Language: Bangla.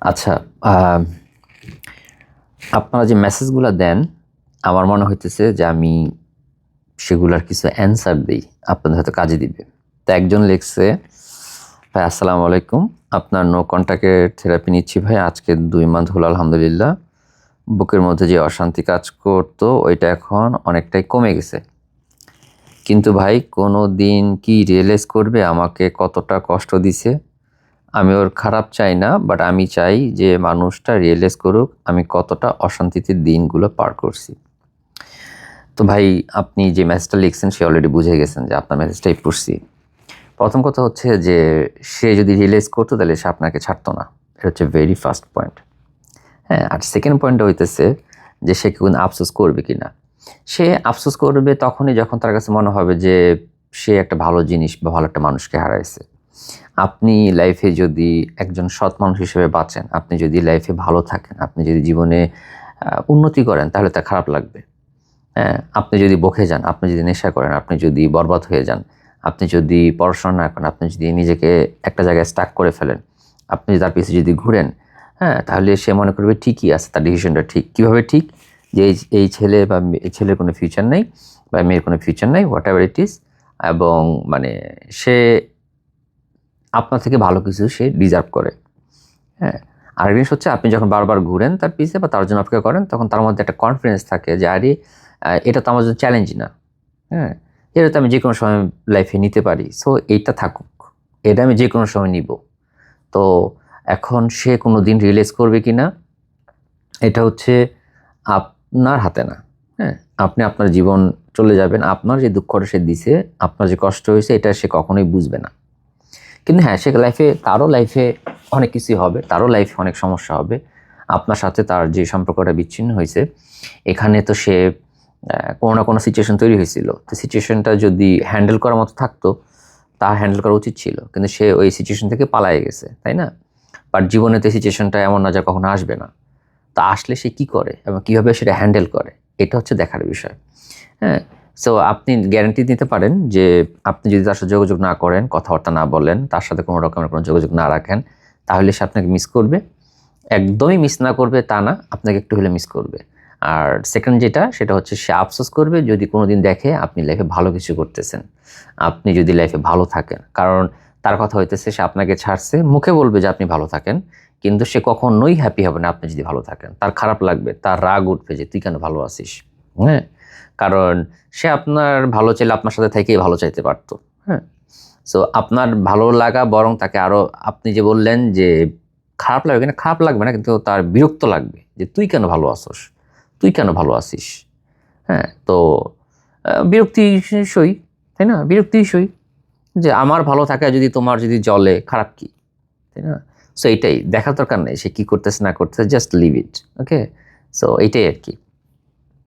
আচ্ছা, আ আপনারা যে মেসেজগুলা দেন, আমার মনে হইতেছে যে আমি সেগুলার কিছু অ্যান্সার দেই। আপনাদের হয়তো কাজে দিবে। তো একজন লিখছে, "ভাই আসসালামু আলাইকুম। আপনার নো কনট্যাক্ট এর থেরাপি নিচ্ছি ভাই। আজকে ২ মান্থ হলো আলহামদুলিল্লাহ। বুকের মধ্যে যে অশান্তি কাজ করতো ওইটা এখন অনেকটাই কমে গেছে। কিন্তু ভাই কোনোদিন কি রিয়ালাইজ করবে আমাকে কতটা কষ্ট দিছে? আমি ওর খারাপ চাই না, বাট আমি চাই যে মানুষটা রিয়ালাইজ করুক আমি কতটা অশান্তিতে দিনগুলো পার করছি।" তো ভাই আপনি যে মেসেজটা লিখছেন সে অলরেডি বুঝে গেছেন যে আপনার মেসেজটাই পড়ছি। প্রথম কথা হচ্ছে যে সে যদি রিয়ালাইজ করতো তাহলে সে আপনাকে ছাড়তো না। এটা হচ্ছে ভেরি ফার্স্ট পয়েন্ট। হ্যাঁ? আর সেকেন্ড পয়েন্টটা হইতেছে যে সে কোন আফসোস করবে কিনা? সে আফসোস করবে তখনই যখন তার কাছে মনে হবে যে সে একটা ভালো জিনিস বা ভালো একটা মানুষকে হারাইছে। আপনি লাইফে যদি একজন সৎ মানুষ হিসেবে বাঁচেন, আপনি যদি লাইফে ভালো থাকেন, আপনি যদি জীবনে উন্নতি করেন তাহলে তার খারাপ লাগবে। হ্যাঁ? আপনি যদি বকে যান, আপনি যদি নেশা করেন, আপনি যদি বরবাদ হয়ে যান, আপনি যদি পড়াশোনা না করেন, আপনি যদি নিজেকে একটা জায়গায় স্টাক করে ফেলেন, আপনি তার পিছে যদি ঘুরেন, হ্যাঁ? তাহলে সে মনে করবে ঠিকই আছে, তার ডিসিশনটা ঠিক। কিভাবে ঠিক? যে এই ছেলে বা ছেলের কোনো ফিউচার নেই বা মেয়ের কোনো ফিউচার নাই, হোয়াট এভার ইট ইস, এবং মানে সে আপনার থেকে ভালো কিছু সে ডিজার্ভ করে। হ্যাঁ? আরেক জিনিস হচ্ছে আপনি যখন বারবার ঘুরেন তার পিছে বা তার জন্য অপেক্ষা করেন তখন তার মধ্যে একটা কনফিডেন্স থাকে যে আরে এটা তো আমার জন্য চ্যালেঞ্জ না। হ্যাঁ? এটা তো আমি যেকোনো সময় লাইফে নিতে পারি। সো এইটা থাকুক। এটা আমি যেকোনো সময় নিবো। তো এখন সে কোনোদিন রিয়ালাইজ করবে কিনা এটা হচ্ছে আপনার হাতে না। হ্যাঁ? আপনি আপনার জীবন চলে যাবেন। আপনার যে দুঃখটা সে দিছে, আপনার যে কষ্ট হইছে এটা সে কখনোই বুঝবে না। কিন্তু হ্যাঁ, সে তারও লাইফে অনেক কিছুই হবে। তারও লাইফে অনেক সমস্যা হবে। আপনার সাথে তার যে সম্পর্কটা বিচ্ছিন্ন হইছে, এখানে তো সে কোনো না কোনো সিচুয়েশন তৈরি হয়েছিল। তো সিচুয়েশনটা যদি হ্যান্ডেল করার মতো থাকতো, তার হ্যান্ডেল করা উচিত ছিল। কিন্তু সে ওই সিচুয়েশন থেকে পালায়ে গেছে, তাই না? বাট জীবনে তো সিচুয়েশনটা এমন না যে কখনো আসবে না। তো আসলে সে কি করে এবং কিভাবে সেটা হ্যান্ডেল করে? এটা হচ্ছে দেখার বিষয়। হ্যাঁ? সো আপনি গ্যারান্টি দিতে পারেন যে আপনি যদি তার সাথে যোগাযোগ না করেন, কথাবার্তা না বলেন, তার সাথে কোনো রকমের কোনো যোগাযোগ না রাখেন, তাহলে সে আপনাকে মিস করবে। একদমই মিস না করবে তা না, আপনাকে একটু হলে মিস করবে। আর সেকেন্ড যেটা সেটা হচ্ছে সে আফসোস করবে যদি কোনোদিন দেখে আপনি লাইফে ভালো কিছু করতেছেন। আপনি যদি লাইফে ভালো থাকেন। কারণ তার কথা হইতেছে সে আপনাকে ছাড়ছে, মুখে বলবে যে আপনি ভালো থাকেন। কিন্তু সে কখনোই হ্যাপি হবে না আপনি যদি ভালো থাকেন। তার খারাপ লাগবে, তার রাগ উঠবে যে তুই কেন ভালো আছিস? হ্যাঁ? কারণ সে আপনার ভালো চাইলে আপনার সাথে থেকেই ভালো চাইতে পারত। হ্যাঁ? সো আপনার ভালো লাগা বরং তাকে আরো আপনি যে বললেন যে খারাপ লাগবে কিনা, খারাপ লাগবে না কিন্তু তার বিরক্ত লাগবে যে তুই কেন ভালো আছোস? তুই কেন ভালো আছিস? হ্যাঁ? তো বিরক্তি সই, তাই না? বিরক্তি সই যে আমার ভালো থাকা যদি তোমার যদি জ্বলে খারাপ কি? তাই না? সো এইটাই দেখার দরকার নেই সে কি করতেছে না করতেছে, just leave it. Okay? So এইটাই আরকি।